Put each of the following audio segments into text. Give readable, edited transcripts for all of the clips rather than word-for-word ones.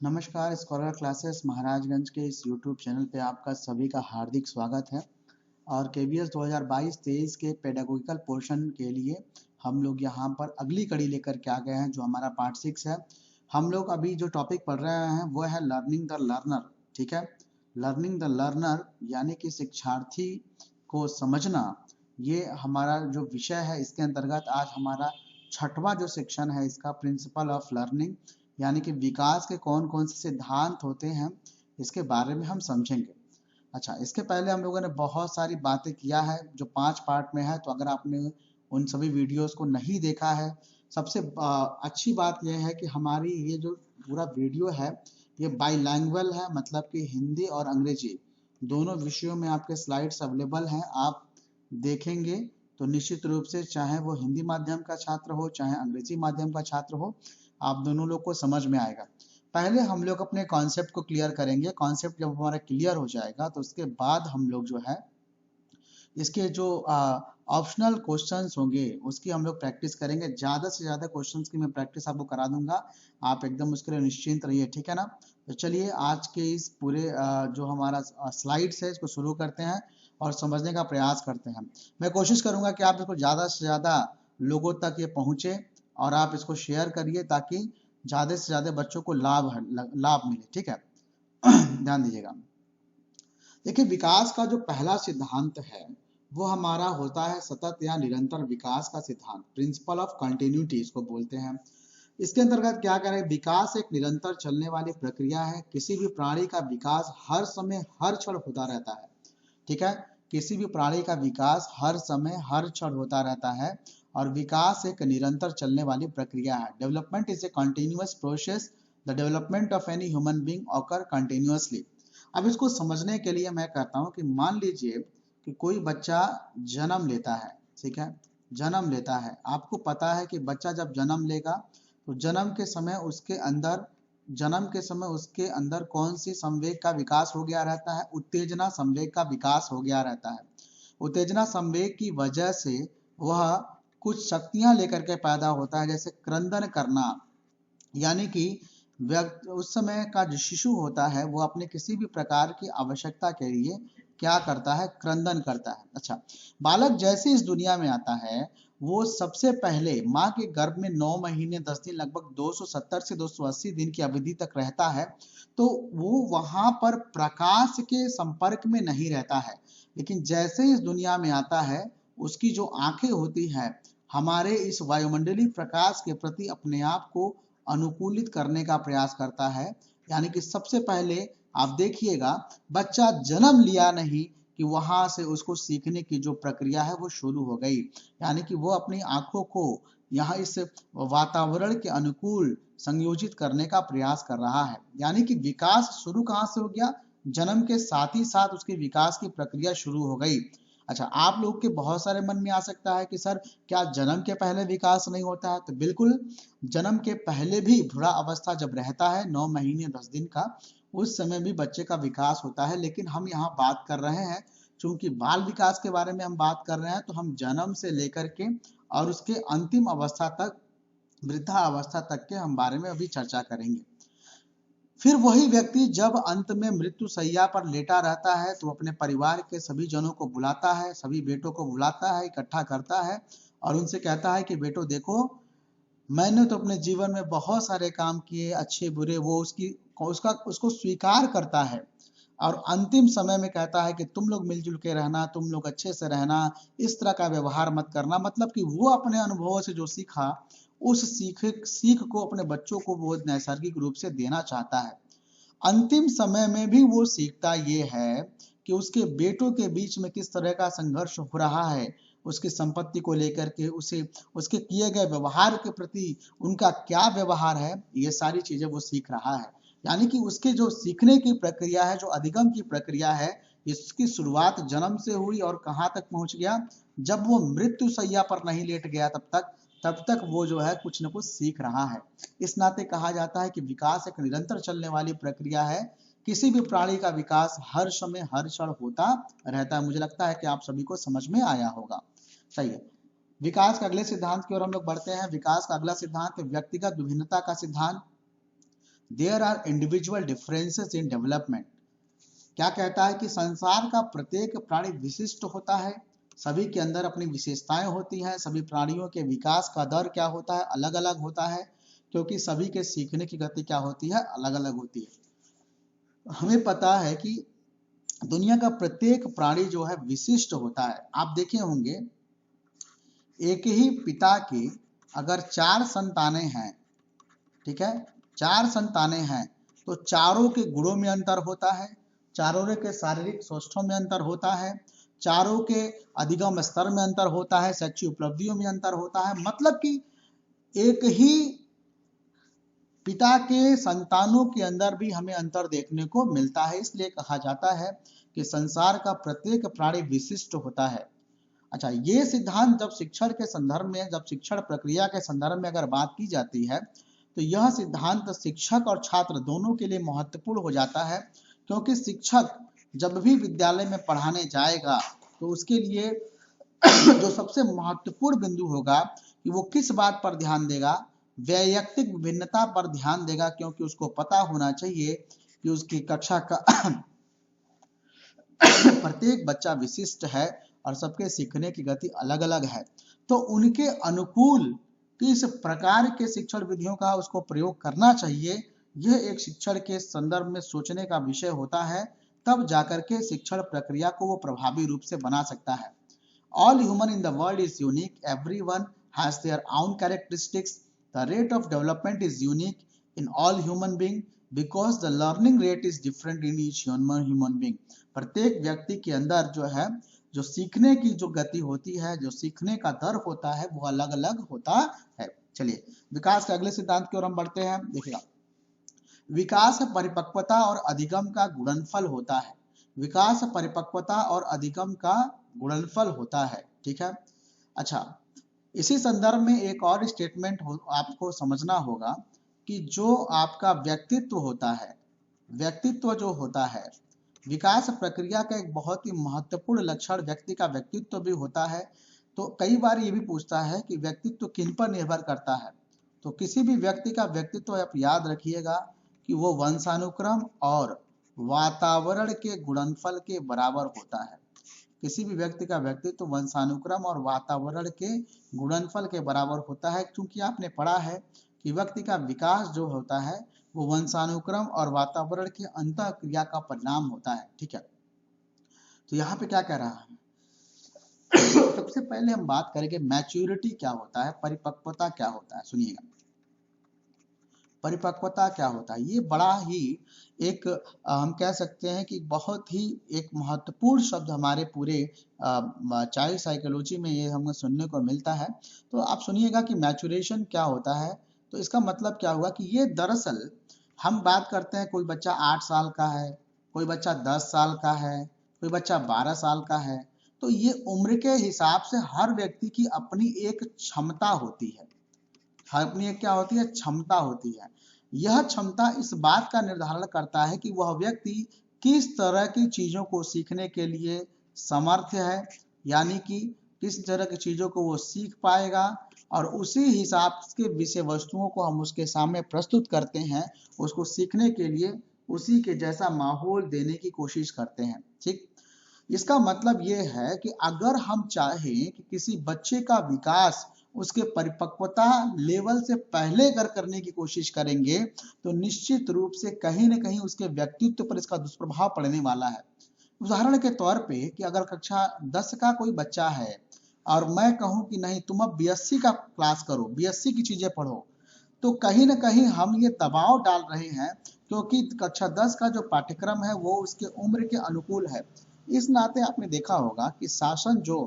नमस्कार, scholar classes Maharajganj के इस यूट्यूब चैनल पे आपका सभी का हार्दिक स्वागत है। और केवीएस 2022-23 के पेडागोगिकल पोर्शन के लिए हम लोग यहाँ पर अगली कड़ी लेकर के आ गए हैं, जो हमारा पार्ट 6 है। हम लोग अभी जो टॉपिक पढ़ रहे हैं वो है लर्निंग द लर्नर। ठीक है, लर्निंग द लर्नर यानी कि शिक्षार्थी को समझना, ये हमारा जो विषय है। इसके अंतर्गत आज हमारा छठवां जो सेक्शन है इसका प्रिंसिपल ऑफ लर्निंग, यानी कि विकास के कौन कौन से सिद्धांत होते हैं, इसके बारे में हम समझेंगे। अच्छा, इसके पहले हम लोगों ने बहुत सारी बातें किया है जो 5 पार्ट में है, तो अगर आपने उन सभी वीडियोस को नहीं देखा है, सबसे अच्छी बात यह है कि हमारी ये जो पूरा वीडियो है ये बाईलैंग्वेज है, मतलब कि हिंदी और अंग्रेजी दोनों विषयों में आपके स्लाइड्स अवेलेबल हैं। आप देखेंगे तो निश्चित रूप से, चाहे वो हिंदी माध्यम का छात्र हो चाहे अंग्रेजी माध्यम का छात्र हो, आप दोनों लोग को समझ में आएगा। पहले हम लोग अपने कॉन्सेप्ट को क्लियर करेंगे। कॉन्सेप्ट जब हमारा क्लियर हो जाएगा तो उसके बाद हम लोग जो है इसके जो ऑप्शनल क्वेश्चंस होंगे उसकी हम लोग प्रैक्टिस करेंगे। ज़्यादा से ज़्यादा क्वेश्चंस की मैं प्रैक्टिस आपको करा दूंगा, आप एकदम उसके लिए निश्चिंत रहिए। ठीक है ना। तो चलिए आज के इस पूरे जो हमारा स्लाइड्स है इसको शुरू करते हैं और समझने का प्रयास करते हैं। मैं कोशिश करूंगा कि आप इसको ज़्यादा से ज़्यादा लोगों तक ये पहुँचे और आप इसको शेयर करिए ताकि ज़्यादा से ज़्यादा बच्चों को लाभ मिले। ठीक है, ध्यान दीजिएगा। देखिए, विकास का जो पहला सिद्धांत है वो हमारा होता है सतत या निरंतर विकास का सिद्धांत, प्रिंसिपल ऑफ कंटिन्यूटी इसको बोलते हैं। इसके अंतर्गत क्या करें, विकास एक निरंतर चलने वाली प्रक्रिया है। किसी भी प्राणी का विकास हर समय हर क्षण होता रहता है। ठीक है, किसी भी प्राणी का विकास हर समय हर क्षण होता रहता है और विकास एक निरंतर चलने वाली प्रक्रिया है। Development is a continuous process. The development of any human being occur continuously. अब इसको समझने के लिए मैं कहता हूं कि मान लीजिए कि कोई बच्चा जन्म लेता है। ठीक है, जन्म लेता है। आपको पता है कि बच्चा जब जन्म लेगा तो जन्म के समय उसके अंदर कौन सी संवेग का विकास हो गया रहता है, उत्तेजना संवेग का विकास हो गया रहता है। उत्तेजना संवेग की वजह से वह कुछ शक्तियां लेकर के पैदा होता है, जैसे क्रंदन करना, यानी कि उस समय का जो शिशु होता है वो अपने किसी भी प्रकार की आवश्यकता के लिए क्या करता है, क्रंदन करता है। अच्छा, बालक जैसे इस दुनिया में आता है वो सबसे पहले माँ के गर्भ में 9 महीने 10 दिन, लगभग 270 से 280 दिन की अवधि तक रहता है। तो वो वहां पर प्रकाश के संपर्क में नहीं रहता है, लेकिन जैसे इस दुनिया में आता है उसकी जो आंखें होती है हमारे इस वायुमंडलीय प्रकाश के प्रति अपने आप को अनुकूलित करने का प्रयास करता है। यानी कि सबसे पहले आप देखिएगा, बच्चा जन्म लिया नहीं कि वहां से उसको सीखने की जो प्रक्रिया है वो शुरू हो गई। यानी कि वो अपनी आंखों को यहाँ इस वातावरण के अनुकूल संयोजित करने का प्रयास कर रहा है। यानी कि विकास शुरू कहाँ से हो गया, जन्म के साथ ही साथ उसके विकास की प्रक्रिया शुरू हो गई। अच्छा, आप लोग के बहुत सारे मन में आ सकता है कि सर क्या जन्म के पहले विकास नहीं होता है? तो बिल्कुल, जन्म के पहले भी भ्रूण अवस्था जब रहता है 9 महीने 10 दिन का, उस समय भी बच्चे का विकास होता है। लेकिन हम यहाँ बात कर रहे हैं, चूंकि बाल विकास के बारे में हम बात कर रहे हैं, तो हम जन्म से लेकर के और उसके अंतिम अवस्था तक, वृद्धा अवस्था तक के हम बारे में अभी चर्चा करेंगे। फिर वही व्यक्ति जब अंत में मृत्यु शैया पर लेटा रहता है तो अपने परिवार के सभी जनों को बुलाता है, सभी बेटों को बुलाता है, इकट्ठा करता है और उनसे कहता है कि बेटो देखो, मैंने तो अपने जीवन में बहुत सारे काम किए, अच्छे बुरे। वो उसको स्वीकार करता है और अंतिम समय में कहता है कि तुम लोग मिलजुल के रहना, तुम लोग अच्छे से रहना, इस तरह का व्यवहार मत करना। मतलब कि वो अपने अनुभवों से जो सीखा, उस सीख को अपने बच्चों को वो नैसर्गिक रूप से देना चाहता है। अंतिम समय में भी वो सीखता ये है कि उसके बेटों के बीच में किस तरह का संघर्ष हो रहा है, उसकी संपत्ति को लेकर के, उसे उसके किए गए व्यवहार के प्रति उनका क्या व्यवहार है, ये सारी चीजें वो सीख रहा है। यानी कि उसके जो सीखने की प्रक्रिया है, जो अधिगम की प्रक्रिया है, इसकी शुरुआत जन्म से हुई और कहाँ तक पहुंच गया, जब वो मृत्यु शैया पर नहीं लेट गया तब तक वो जो है कुछ न कुछ सीख रहा है। इस नाते कहा जाता है कि विकास एक निरंतर चलने वाली प्रक्रिया है। किसी भी प्राणी का विकास हर समय हर क्षण होता रहता है। मुझे लगता है कि आप सभी को समझ में आया होगा। सही है। विकास के अगले सिद्धांत की ओर हम लोग बढ़ते हैं। विकास का अगला सिद्धांत व्यक्तिगत विभिन्नता का सिद्धांत। There are individual differences in development. क्या कहता है कि संसार का प्रत्येक प्राणी विशिष्ट होता है, सभी के अंदर अपनी विशेषताएं होती हैं, सभी प्राणियों के विकास का दर क्या होता है, अलग अलग होता है, क्योंकि सभी के सीखने की गति क्या होती है, अलग अलग होती है। हमें पता है कि दुनिया का प्रत्येक प्राणी जो है विशिष्ट होता है। आप देखे होंगे एक ही पिता की अगर 4 संतानें हैं, ठीक है, 4 संतानें हैं, तो चारों के गुणों में अंतर होता है, चारों के शारीरिक स्वास्थ्यों में अंतर होता है, चारों के अधिगम स्तर में अंतर होता है, शैक्षिक उपलब्धियों में अंतर होता है। मतलब कि एक ही पिता के संतानों के अंदर भी हमें अंतर देखने को मिलता है। इसलिए कहा जाता है कि संसार का प्रत्येक प्राणी विशिष्ट होता है। अच्छा, ये सिद्धांत जब शिक्षण के संदर्भ में, जब शिक्षण प्रक्रिया के संदर्भ में अगर बात की जाती है, तो यह सिद्धांत शिक्षक और छात्र दोनों के लिए महत्वपूर्ण हो जाता है, क्योंकि शिक्षक जब भी विद्यालय में पढ़ाने जाएगा तो उसके लिए जो सबसे महत्वपूर्ण बिंदु होगा कि वो किस बात पर ध्यान देगा, वैयक्तिक विभिन्नता पर ध्यान देगा, क्योंकि उसको पता होना चाहिए कि उसकी कक्षा का प्रत्येक बच्चा विशिष्ट है और सबके सीखने की गति अलग अलग है। तो उनके अनुकूल किस प्रकार के शिक्षण विधियों का उसको प्रयोग करना चाहिए, यह एक शिक्षण के संदर्भ में सोचने का विषय होता है। तब जाकर के शिक्षण प्रक्रिया को वो प्रभावी रूप से बना सकता है। All human in the world is unique. Everyone has their own characteristics. The rate of development is unique in all human beings because the learning rate is different in each human being. प्रत्येक व्यक्ति के अंदर जो है, जो सीखने की जो गति होती है, जो सीखने का दर होता है, वो अलग अलग होता है। चलिए विकास के अगले सिद्धांत की ओर हम बढ़ते हैं। देखिएगा, विकास परिपक्वता और अधिगम का गुणनफल होता है। विकास परिपक्वता और अधिगम का गुणनफल होता है, ठीक है। अच्छा, इसी संदर्भ में एक और स्टेटमेंट आपको समझना होगा कि जो आपका व्यक्तित्व होता है, व्यक्तित्व जो होता है, विकास प्रक्रिया का एक बहुत ही महत्वपूर्ण लक्षण व्यक्ति का व्यक्तित्व भी होता है। तो कई बार ये भी पूछता है कि व्यक्तित्व किन पर निर्भर करता है। तो किसी भी व्यक्ति का व्यक्तित्व आप याद रखिएगा कि वो वंशानुक्रम और वातावरण के गुणनफल के बराबर होता है। किसी भी व्यक्ति का व्यक्तित्व वंशानुक्रम और वातावरण के गुणनफल के बराबर होता है, क्योंकि आपने पढ़ा है कि व्यक्ति का विकास जो होता है वो वंशानुक्रम और वातावरण की अंतःक्रिया का परिणाम होता है, ठीक है। तो यहाँ पे क्या कह रहा है, सबसे पहले हम बात करेंगे मैच्योरिटी क्या होता है, परिपक्वता क्या होता है। सुनिएगा, परिपक्वता क्या होता है, ये बड़ा ही एक हम कह सकते हैं कि बहुत ही एक महत्वपूर्ण शब्द हमारे पूरे चाइल्ड साइकोलॉजी में ये हमें सुनने को मिलता है। तो आप सुनिएगा कि मैच्योरेशन क्या होता है। तो इसका मतलब क्या हुआ कि ये दरअसल हम बात करते हैं, कोई बच्चा 8 साल का है, कोई बच्चा 10 साल का है, कोई बच्चा 12 साल का है। तो ये उम्र के हिसाब से हर व्यक्ति की अपनी एक क्षमता होती है, अपनी एक क्या होती है, क्षमता होती है। यह क्षमता इस बात का निर्धारण करता है कि वह व्यक्ति किस तरह की चीजों को सीखने के लिए समर्थ है, यानी कि किस तरह की चीजों को वो सीख पाएगा, और उसी हिसाब के विषय वस्तुओं को हम उसके सामने प्रस्तुत करते हैं, उसको सीखने के लिए उसी के जैसा माहौल देने की कोशिश करते हैं, ठीक। इसका मतलब ये है कि अगर हम चाहें कि किसी बच्चे का विकास उसके परिपक्वता लेवल से पहले अगर करने की कोशिश करेंगे, तो निश्चित रूप से कहीं ना कहीं उसके व्यक्तित्व पर इसका दुष्प्रभाव पड़ने वाला है। उदाहरण के तौर पे कि अगर कक्षा 10 का कोई बच्चा है और मैं कहूं कि नहीं तुम अब बीएससी का क्लास करो, बीएससी की चीजें पढ़ो, तो कहीं ना कहीं हम ये दबाव डाल रहे हैं, क्योंकि कक्षा 10 का जो पाठ्यक्रम है वो उसके उम्र के अनुकूल है। इस नाते आपने देखा होगा कि शासन जो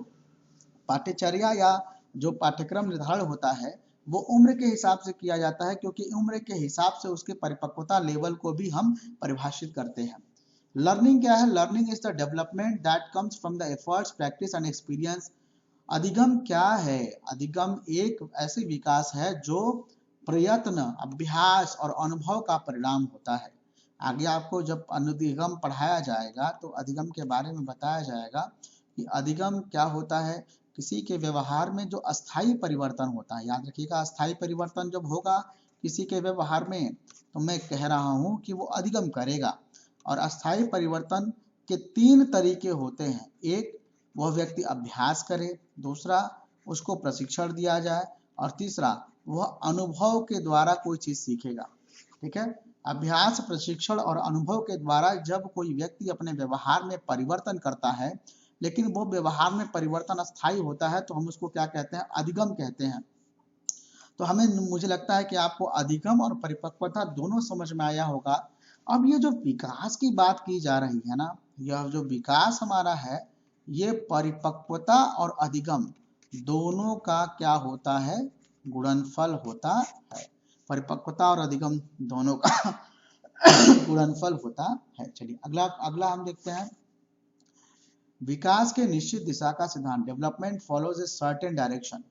पाठ्यचर्या या जो पाठ्यक्रम निर्धारण होता है वो उम्र के हिसाब से किया जाता है, क्योंकि उम्र के हिसाब से उसके परिपक्वता लेवल को भी हम परिभाषित करते हैं। लर्निंग क्या है, learning is the development that comes from the efforts, practice and experience. अधिगम क्या है, अधिगम एक ऐसी विकास है जो प्रयत्न, अभ्यास और अनुभव का परिणाम होता है। आगे आपको जब अनुदिगम पढ़ाया जाएगा तो अधिगम के बारे में बताया जाएगा कि अधिगम क्या होता है। किसी के व्यवहार में जो अस्थायी परिवर्तन होता है, याद रखिएगा, अस्थायी परिवर्तन जब होगा किसी के व्यवहार में, तो मैं कह रहा हूं कि वो अधिगम करेगा। और अस्थायी परिवर्तन के 3 तरीके होते हैं। एक, वह व्यक्ति अभ्यास करे, दूसरा उसको प्रशिक्षण दिया जाए, और तीसरा वह अनुभव के द्वारा कोई चीज सीखेगा। ठीक है, अभ्यास, प्रशिक्षण और अनुभव के द्वारा जब कोई व्यक्ति अपने व्यवहार में परिवर्तन करता है, लेकिन वो व्यवहार में परिवर्तन अस्थायी होता है, तो हम उसको क्या कहते हैं? अधिगम कहते हैं। तो मुझे लगता है कि आपको अधिगम और परिपक्वता दोनों समझ में आया होगा। अब ये जो विकास की बात की जा रही है ना, यह जो विकास हमारा है, ये परिपक्वता और अधिगम दोनों का क्या होता है? गुणनफल होता है। परिपक्वता और अधिगम दोनों का गुणनफल होता है। चलिए अगला अगला हम देखते हैं। विकास के निश्चित दिशा का सिद्धांत। Development follows a certain direction.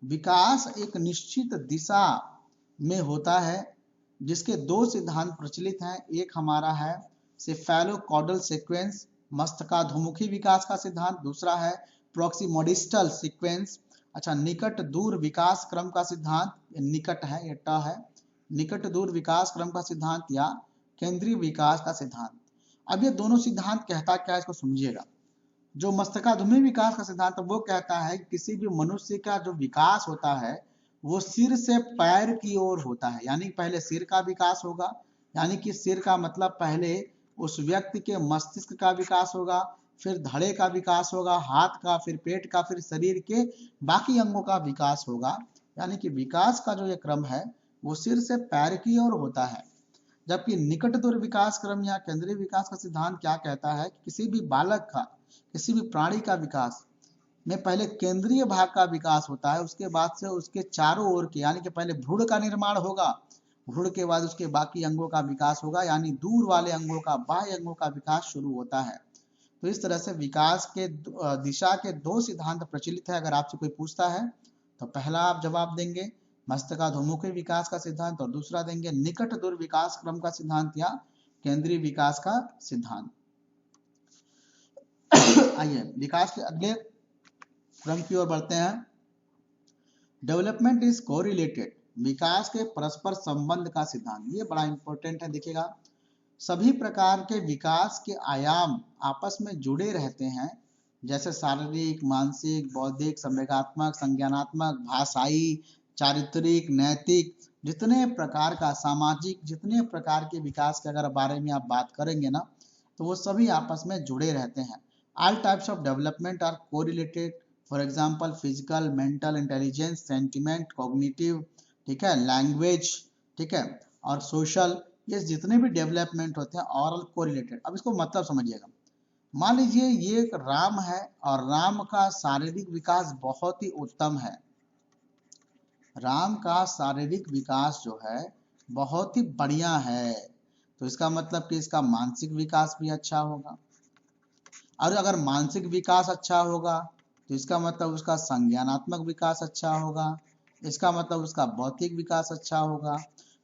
विकास एक निश्चित दिशा में होता है, जिसके 2 सिद्धांत प्रचलित हैं। एक हमारा है सेफेलोकॉर्डल सीक्वेंस, मस्तकाधोमुखी विकास का सिद्धांत। दूसरा है प्रॉक्सिमोडिस्टल सीक्वेंस, अच्छा, निकट दूर विकास क्रम का सिद्धांत। निकट है, ये ट है, निकट दूर विकास क्रम का सिद्धांत या केंद्रीय विकास का सिद्धांत। अब ये दोनों सिद्धांत कहता क्या है, इसको समझिएगा। जो मस्तकाधुमी विकास का सिद्धांत वो कहता है कि किसी भी मनुष्य का जो विकास होता है वो सिर से पैर की ओर होता है, यानी पहले सिर का विकास होगा, यानी कि सिर का मतलब पहले उस व्यक्ति के मस्तिष्क का विकास होगा, फिर धड़े का विकास होगा, हाथ का, फिर पेट का, फिर शरीर के बाकी अंगों का विकास होगा। यानी कि विकास का जो ये क्रम है वो सिर से पैर की ओर होता है। जबकि निकट दूर विकास क्रम या केंद्रीय विकास का सिद्धांत क्या कहता है कि किसी भी बालक का, किसी भी प्राणी का विकास में पहले केंद्रीय भाग का विकास होता है, उसके बाद से उसके चारों ओर के, यानी कि पहले भ्रूण का निर्माण होगा, भ्रूण के बाद उसके बाकी अंगों का विकास होगा, यानी दूर वाले अंगों का, बाह्य अंगों का विकास शुरू होता है। तो इस तरह से विकास के दिशा के 2 सिद्धांत प्रचलित है। अगर आपसे कोई पूछता है तो पहला आप जवाब देंगे मस्तकाधोमुखी विकास का सिद्धांत, और दूसरा देंगे निकट दूर विकास क्रम का सिद्धांत या केंद्रीय विकास का सिद्धांत। आइए विकास के अगले क्रम की ओर बढ़ते हैं। Development is correlated. विकास के परस्पर संबंध का सिद्धांत, ये बड़ा इंपॉर्टेंट है। देखिएगा, सभी प्रकार के विकास के आयाम आपस में जुड़े रहते हैं, जैसे शारीरिक, मानसिक, बौद्धिक, संवेगात्मक, संज्ञानात्मक, भाषाई, चारित्रिक, नैतिक, जितने प्रकार का, सामाजिक, जितने प्रकार के विकास के अगर बारे में आप बात करेंगे ना, तो वो सभी आपस में जुड़े रहते हैं। All types of development are correlated. For example physical, mental, intelligence, sentiment, cognitive, ठीक है, लैंग्वेज, ठीक है, और सोशल, ये जितने भी डेवलपमेंट होते हैं ऑल कोरिलेटेड। अब इसको मतलब समझिएगा। मान लीजिए ये एक राम है और राम का शारीरिक विकास बहुत ही उत्तम है। राम का शारीरिक विकास जो है बहुत ही बढ़िया है, तो इसका मतलब कि इसका मानसिक विकास भी अच्छा होगा। और अगर मानसिक विकास अच्छा होगा तो इसका मतलब उसका संज्ञानात्मक विकास अच्छा होगा, इसका मतलब उसका बौद्धिक विकास अच्छा होगा।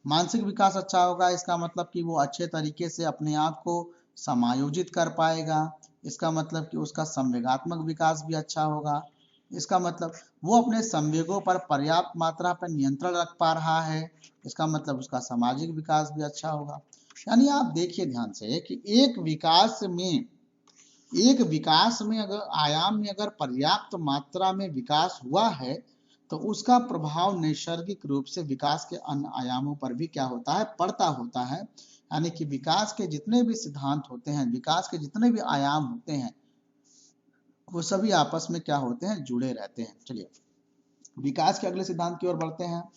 मानसिक विकास अच्छा होगा, इसका मतलब कि वो अच्छे तरीके से अपने आप को समायोजित कर पाएगा, इसका मतलब कि उसका संवेगात्मक विकास भी अच्छा होगा, इसका मतलब वो अपने संवेगों पर पर्याप्त मात्रा पर नियंत्रण रख पा रहा है, इसका मतलब उसका सामाजिक विकास भी अच्छा होगा। यानी आप देखिए ध्यान से कि एक विकास में अगर आयाम में अगर पर्याप्त मात्रा में विकास हुआ है तो उसका प्रभाव नैसर्गिक रूप से विकास के अन्य आयामों पर भी क्या होता है? पड़ता होता है। यानी कि विकास के जितने भी सिद्धांत होते हैं, विकास के जितने भी आयाम होते हैं, वो सभी आपस में क्या होते हैं? जुड़े रहते हैं। चलिए विकास के अगले सिद्धांत की ओर बढ़ते हैं।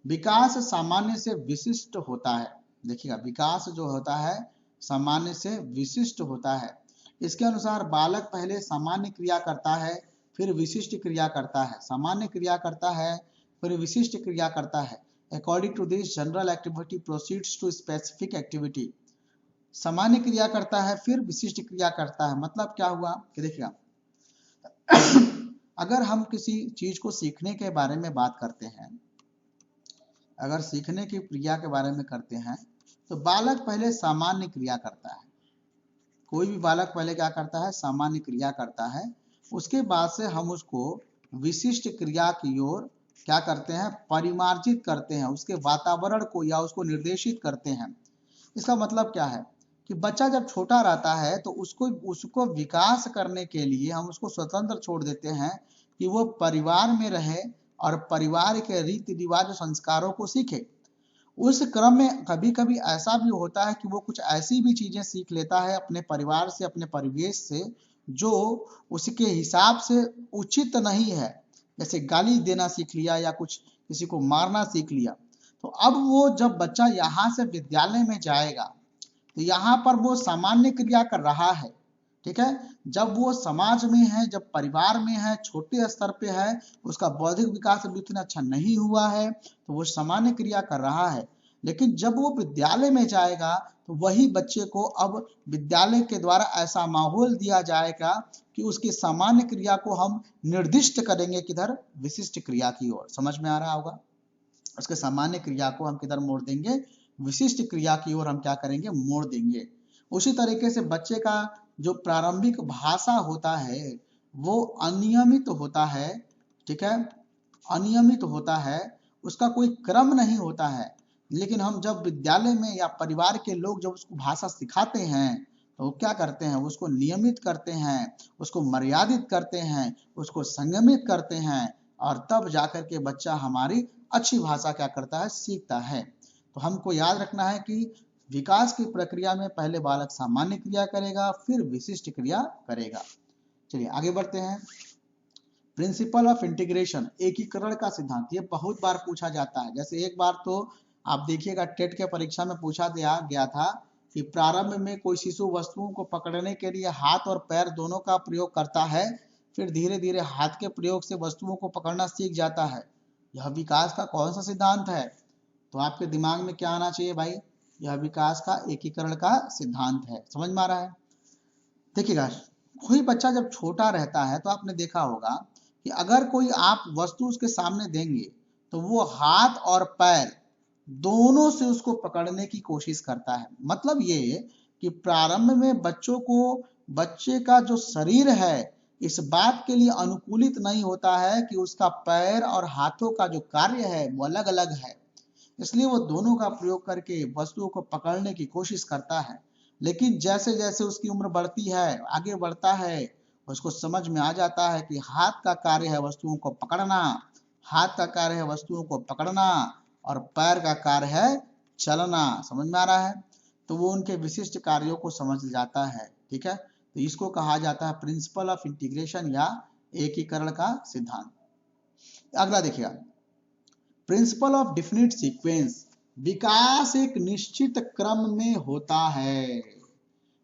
विकास सामान्य से विशिष्ट होता है। देखिएगा, विकास जो होता है सामान्य से विशिष्ट होता है। इसके अनुसार बालक पहले सामान्य क्रिया करता है, फिर विशिष्ट क्रिया करता है, सामान्य क्रिया करता है, फिर विशिष्ट क्रिया करता है। According to this general activity proceeds to specific activity. सामान्य क्रिया करता है, फिर विशिष्ट क्रिया करता है। मतलब क्या हुआ कि देखिएगा, अगर हम किसी चीज को सीखने के बारे में बात करते हैं, अगर सीखने की क्रिया के बारे में करते हैं तो बालक पहले सामान्य क्रिया करता है। कोई भी बालक पहले क्या करता है? सामान्य क्रिया करता है। उसके बाद से हम उसको विशिष्ट क्रिया की ओर क्या करते हैं, परिमार्जित करते हैं, उसके वातावरण को या उसको निर्देशित करते हैं। इसका मतलब क्या है कि बच्चा जब छोटा रहता है तो उसको उसको विकास करने के लिए हम उसको स्वतंत्र छोड़ देते हैं कि वो परिवार में रहे और परिवार के रीति रिवाज और संस्कारों को सीखे। उस क्रम में कभी कभी ऐसा भी होता है कि वो कुछ ऐसी भी चीजें सीख लेता है अपने परिवार से, अपने परिवेश से, जो उसके हिसाब से उचित नहीं है। जैसे गाली देना सीख लिया या कुछ किसी को मारना सीख लिया। तो अब वो जब बच्चा यहाँ से विद्यालय में जाएगा तो यहाँ पर वो सामान्य क्रिया कर रहा है, ठीक है। जब वो समाज में है, जब परिवार में है, छोटे स्तर पे है, उसका बौद्धिक विकास अभी उतना अच्छा नहीं हुआ है, तो वो सामान्य क्रिया कर रहा है। लेकिन जब वो विद्यालय में जाएगा तो वही बच्चे को अब विद्यालय के द्वारा ऐसा माहौल दिया जाएगा कि उसकी सामान्य क्रिया को हम निर्दिष्ट करेंगे किधर, विशिष्ट क्रिया की ओर। समझ में आ रहा होगा, उसके सामान्य क्रिया को हम किधर मोड़ देंगे, विशिष्ट क्रिया की ओर हम क्या करेंगे, मोड़ देंगे। उसी तरीके से बच्चे का जो प्रारंभिक भाषा होता है वो अनियमित होता है, ठीक है, अनियमित होता है, उसका कोई क्रम नहीं होता है। लेकिन हम जब विद्यालय में या परिवार के लोग जब उसको भाषा सिखाते हैं तो वो क्या करते हैं, उसको नियमित करते हैं, उसको मर्यादित करते हैं, उसको संयमित करते हैं, और तब जाकर के बच्चा हमारी अच्छी भाषा क्या करता है, सीखता है। तो हमको याद रखना है कि विकास की प्रक्रिया में पहले बालक सामान्य क्रिया करेगा, फिर विशिष्ट क्रिया करेगा। चलिए आगे बढ़ते हैं। प्रिंसिपल ऑफ इंटीग्रेशन, एकीकरण का सिद्धांत, ये बहुत बार पूछा जाता है। जैसे एक बार तो आप देखिएगा टेट के परीक्षा में पूछा गया था कि प्रारंभ में कोई शिशु वस्तुओं को पकड़ने के लिए हाथ और पैर दोनों का प्रयोग करता है, फिर धीरे धीरे हाथ के प्रयोग से वस्तुओं को पकड़ना सीख जाता है। यह विकास का कौन सा सिद्धांत है? तो आपके दिमाग में क्या आना चाहिए भाई, यह विकास का एकीकरण का सिद्धांत है। समझ में आ रहा है? देखिएगा, कोई बच्चा जब छोटा रहता है तो आपने देखा होगा कि अगर कोई आप वस्तु उसके सामने देंगे तो वो हाथ और पैर दोनों से उसको पकड़ने की कोशिश करता है। मतलब ये कि प्रारंभ में बच्चे का जो शरीर है इस बात के लिए अनुकूलित नहीं होता है कि उसका पैर और हाथों का जो कार्य है वो अलग अलग है, इसलिए वो दोनों का प्रयोग करके वस्तुओं को पकड़ने की कोशिश करता है। लेकिन जैसे जैसे उसकी उम्र बढ़ती है, आगे बढ़ता है, उसको समझ में आ जाता है कि हाथ का कार्य है वस्तुओं को पकड़ना, हाथ का कार्य है वस्तुओं को पकड़ना, और पैर का कार्य है चलना। समझ में आ रहा है? तो वो उनके विशिष्ट कार्यों को समझ जाता है, ठीक है। तो इसको कहा जाता है प्रिंसिपल ऑफ इंटीग्रेशन या एकीकरण का सिद्धांत। अगला देखिएगा, प्रिंसिपल ऑफ डिफिनिट सीक्वेंस, विकास एक निश्चित क्रम में होता है।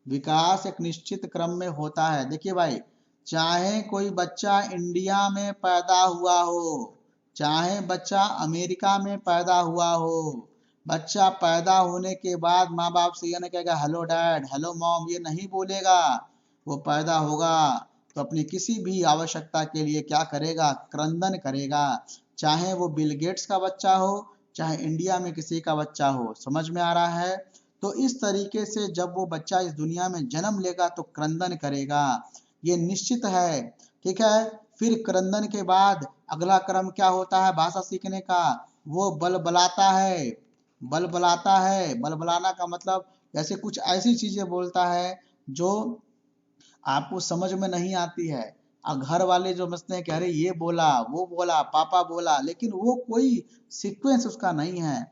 विकास एक निश्चित क्रम में होता है। देखिए भाई, चाहे कोई बच्चा इंडिया में पैदा हुआ हो, चाहे बच्चा अमेरिका में पैदा हुआ हो, बच्चा पैदा होने के बाद माँ बाप से ये नहीं कहेगा हेलो डैड, हेलो मॉम, ये नहीं बोलेगा। वो पैदा होगा तो अपनी किसी भी आवश्यकता के लिए क्या करेगा, क्रंदन करेगा। चाहे वो बिल गेट्स का बच्चा हो, चाहे इंडिया में किसी का बच्चा हो। समझ में आ रहा है? तो इस तरीके से जब वो बच्चा इस दुनिया में जन्म लेगा तो क्रंदन करेगा, ये निश्चित है, ठीक है। फिर क्रंदन के बाद अगला क्रम क्या होता है भाषा सीखने का, वो बलबलाता है। बलबलाता है, बलबलाना का मतलब जैसे कुछ ऐसी चीजें बोलता है जो आपको समझ में नहीं आती है, और घर वाले जो समझते हैं कि अरे ये बोला, वो बोला, पापा बोला, लेकिन वो कोई सीक्वेंस उसका नहीं है,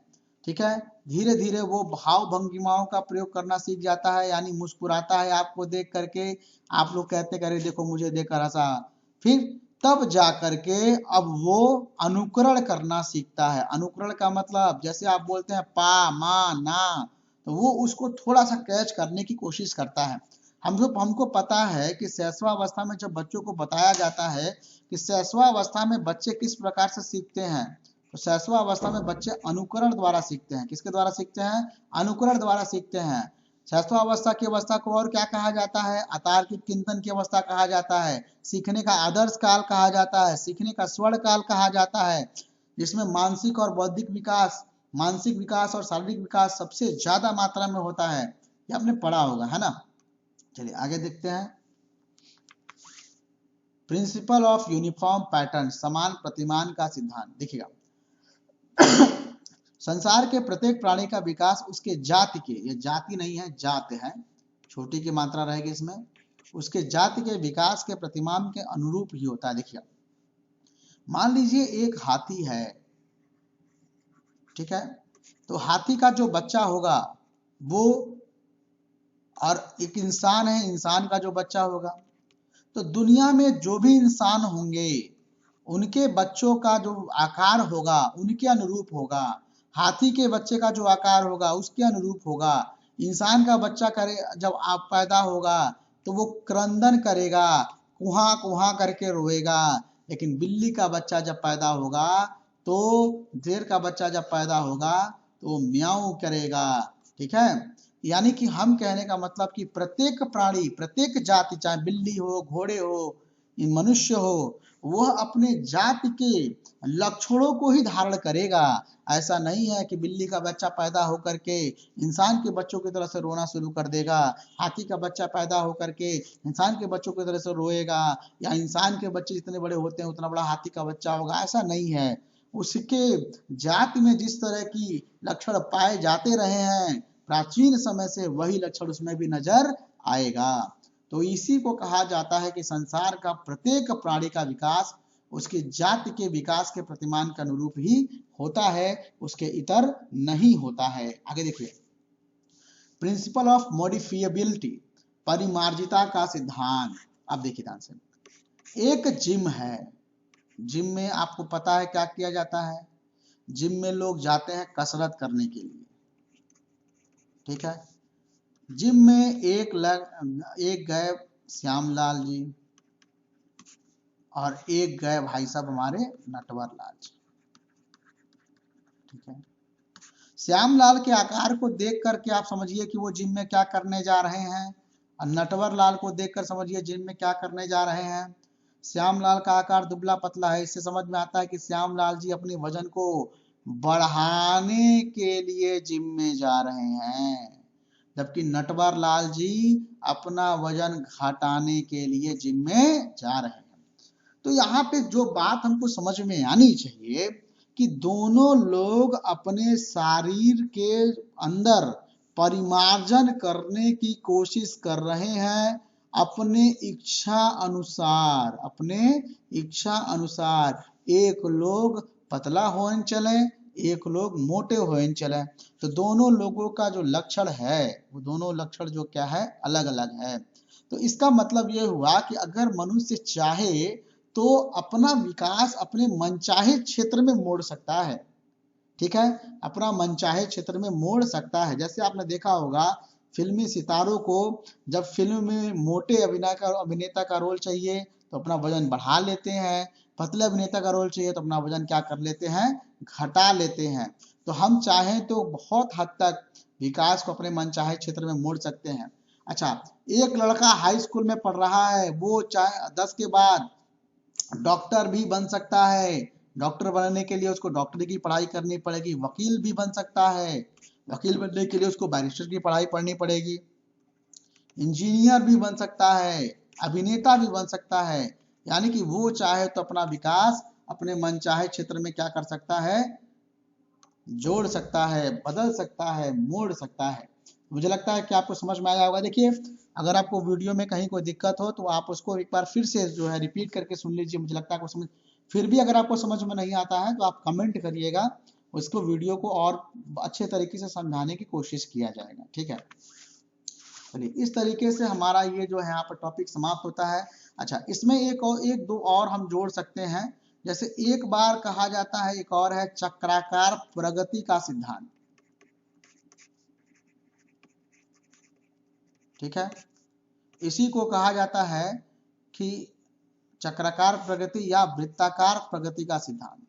ठीक है। धीरे धीरे वो भाव भंगिमाओं का प्रयोग करना सीख जाता है, यानी मुस्कुराता है आपको देख करके, आप लोग कहते हैं अरे देखो मुझे देखकर हंसा। फिर तब जा करके अब वो अनुकरण करना सीखता है। अनुकरण का मतलब जैसे आप बोलते हैं पा मा ना, तो वो उसको थोड़ा सा कैच करने की कोशिश करता है। हमको पता है कि शैशवावस्था में जब बच्चों को बताया जाता है कि शैशवावस्था में बच्चे किस प्रकार से सीखते हैं, तो शैशवावस्था में बच्चे अनुकरण द्वारा सीखते हैं। किसके द्वारा सीखते हैं? अनुकरण द्वारा सीखते हैं। शैशवावस्था की अवस्था को और क्या कहा जाता है? अतार्किक चिंतन की अवस्था कहा जाता है। सीखने का आदर्श काल कहा जाता है, सीखने का स्वर्ण काल कहा जाता है, जिसमें मानसिक और बौद्धिक विकास, मानसिक विकास और शारीरिक विकास सबसे ज्यादा मात्रा में होता है। ये आपने पढ़ा होगा, है ना। चलिए आगे देखते हैं। प्रिंसिपल ऑफ यूनिफॉर्म पैटर्न, समान प्रतिमान का सिद्धांत। देखिएगा, संसार के प्रत्येक प्राणी का विकास उसके जाति के, ये जाति नहीं है जात है, छोटी की मात्रा रहेगी इसमें, उसके जाति के विकास के प्रतिमान के अनुरूप ही होता है। देखिए, मान लीजिए एक हाथी है, ठीक है, तो हाथी का जो बच्चा होगा वो, और एक इंसान है, इंसान का जो बच्चा होगा, तो दुनिया में जो भी इंसान होंगे उनके बच्चों का जो आकार होगा उनके अनुरूप होगा। हाथी के बच्चे का जो आकार होगा उसके अनुरूप होगा। इंसान का बच्चा करे जब आप पैदा होगा तो वो क्रंदन करेगा, कुहा कुहा करके रोएगा। लेकिन बिल्ली का बच्चा जब पैदा होगा, तो शेर का बच्चा जब पैदा होगा तो वो म्याऊं करेगा। ठीक है, यानी कि हम कहने का मतलब कि प्रत्येक प्राणी, प्रत्येक जाति, चाहे बिल्ली हो, घोड़े हो, मनुष्य हो, वह अपने जाति के लक्षणों को ही धारण करेगा। ऐसा नहीं है कि बिल्ली का बच्चा पैदा होकर के इंसान के बच्चों की तरह से रोना शुरू कर देगा, हाथी का बच्चा पैदा होकर के इंसान के बच्चों की तरह से रोएगा, या इंसान के बच्चे जितने बड़े होते हैं उतना बड़ा हाथी का बच्चा होगा, ऐसा नहीं है। उसके जाति में जिस तरह की लक्षण पाए जाते रहे हैं प्राचीन समय से, वही लक्षण उसमें भी नजर आएगा। तो इसी को कहा जाता है कि संसार का प्रत्येक प्राणी का विकास उसकी जाति के विकास के प्रतिमान के अनुरूप ही होता है, उसके इतर नहीं होता है। आगे देखिए, प्रिंसिपल ऑफ मॉडिफिएबिलिटी, परिमार्जिता का सिद्धांत। अब देखिए ध्यान से, एक जिम है, जिम में आपको पता है क्या किया जाता है, जिम में लोग जाते हैं कसरत करने के लिए, ठीक है। जिम में एक गए श्यामलाल जी और एक गए भाई साहब हमारे नटवर लाल जी, ठीक है। श्यामलाल के आकार को देख करके आप समझिए कि वो जिम में क्या करने जा रहे हैं, और नटवर लाल को देखकर समझिए जिम में क्या करने जा रहे हैं। श्यामलाल का आकार दुबला पतला है, इससे समझ में आता है कि श्यामलाल जी अपने वजन को बढ़ाने के लिए जिम में जा रहे हैं, जबकि नटवर लाल जी अपना वजन घटाने के लिए जिम में जा रहे हैं। तो यहाँ पे जो बात हमको समझ में आनी चाहिए कि दोनों लोग अपने शरीर के अंदर परिमार्जन करने की कोशिश कर रहे हैं, अपने इच्छा अनुसार, अपने इच्छा अनुसार। एक लोग पतला होने चले, एक लोग मोटे होने चले, तो दोनों लोगों का जो लक्षण है वो दोनों लक्षण जो क्या है, अलग अलग है। तो इसका मतलब ये हुआ कि अगर मनुष्य चाहे तो अपना विकास अपने मनचाहे क्षेत्र में मोड़ सकता है, ठीक है, अपना मनचाहे क्षेत्र में मोड़ सकता है। जैसे आपने देखा होगा फिल्मी सितारों को जब फिल्म में मोटे अभिनेता का रोल चाहिए तो अपना वजन बढ़ा लेते हैं, पतले अभिनेता का रोल चाहिए तो अपना वजन क्या कर लेते हैं, घटा लेते हैं। तो हम चाहें तो बहुत हद तक विकास को अपने मनचाहे क्षेत्र में मोड़ सकते हैं। अच्छा, एक लड़का हाई स्कूल में पढ़ रहा है, वो चाहे 10 के बाद डॉक्टर भी बन सकता है, डॉक्टर बनने के लिए उसको डॉक्टरी की पढ़ाई करनी पड़ेगी। वकील भी बन सकता है, वकील बनने के लिए उसको बैरिस्टर की पढ़ाई पढ़नी पड़ेगी। इंजीनियर भी बन सकता है, अभिनेता भी बन सकता है। यानी कि वो चाहे तो अपना विकास अपने मनचाहे क्षेत्र में क्या कर सकता है, जोड़ सकता है, बदल सकता है, मोड़ सकता है। मुझे लगता है कि आपको समझ में आया होगा। देखिए, अगर आपको वीडियो में कहीं कोई दिक्कत हो तो आप उसको एक बार फिर से जो है रिपीट करके सुन लीजिए। मुझे लगता है आपको समझ, फिर भी अगर आपको समझ में नहीं आता है तो आप कमेंट करिएगा, उसको वीडियो को और अच्छे तरीके से समझाने की कोशिश किया जाएगा, ठीक है। चलिए, इस तरीके से हमारा ये जो है यहाँ पर टॉपिक समाप्त होता है। अच्छा, इसमें एक दो और हम जोड़ सकते हैं। जैसे एक बार कहा जाता है, एक और है चक्राकार प्रगति का सिद्धांत, ठीक है। इसी को कहा जाता है कि चक्राकार प्रगति या वृत्ताकार प्रगति का सिद्धांत।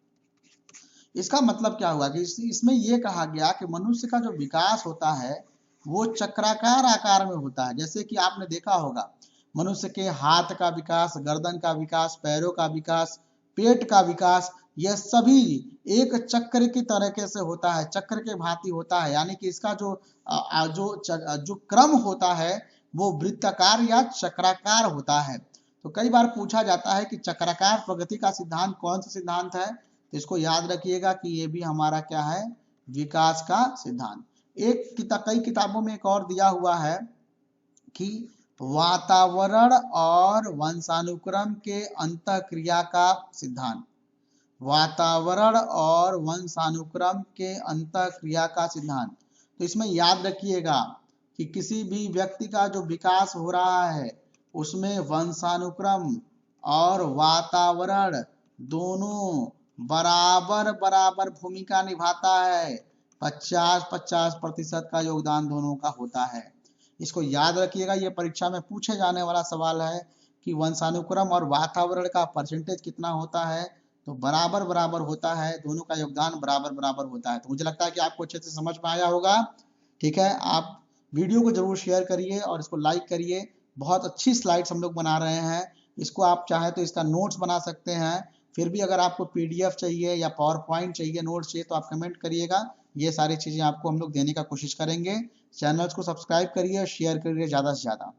इसका मतलब क्या हुआ कि इसमें यह कहा गया कि मनुष्य का जो विकास होता है वो चक्राकार आकार में होता है। जैसे कि आपने देखा होगा मनुष्य के हाथ का विकास, गर्दन का विकास, पैरों का विकास, पेट का विकास, यह सभी एक चक्र की तरीके से होता है, चक्र के भांति होता है। यानी कि इसका जो क्रम होता है वो वृत्ताकार या चक्राकार होता है। तो कई बार पूछा जाता है कि चक्राकार प्रगति का सिद्धांत कौन सा सिद्धांत है, तो इसको याद रखिएगा कि ये भी हमारा क्या है, विकास का सिद्धांत। कई किताबों में एक और दिया हुआ है कि वातावरण और वंशानुक्रम के अंतःक्रिया का सिद्धांत, वातावरण और वंशानुक्रम के अंतःक्रिया का सिद्धांत। तो इसमें याद रखिएगा कि किसी भी व्यक्ति का जो विकास हो रहा है उसमें वंशानुक्रम और वातावरण दोनों बराबर बराबर भूमिका निभाता है। 50-50% का योगदान दोनों का होता है। इसको याद रखिएगा, ये परीक्षा में पूछे जाने वाला सवाल है कि वंशानुक्रम और वातावरण का परसेंटेज कितना होता है, तो बराबर बराबर होता है, दोनों का योगदान बराबर बराबर होता है। तो मुझे लगता है कि आपको अच्छे से समझ में आया होगा। ठीक है, आप वीडियो को जरूर शेयर करिए और इसको लाइक करिए। बहुत अच्छी स्लाइड्स हम लोग बना रहे हैं, इसको आप चाहे तो इसका नोट्स बना सकते हैं। फिर भी अगर आपको पीडीएफ चाहिए या पावर पॉइंट चाहिए, नोट्स चाहिए, तो आप कमेंट करिएगा, ये सारी चीजें आपको हम लोग देने का कोशिश करेंगे। चैनल्स को सब्सक्राइब करिए, शेयर करिए ज़्यादा से ज़्यादा।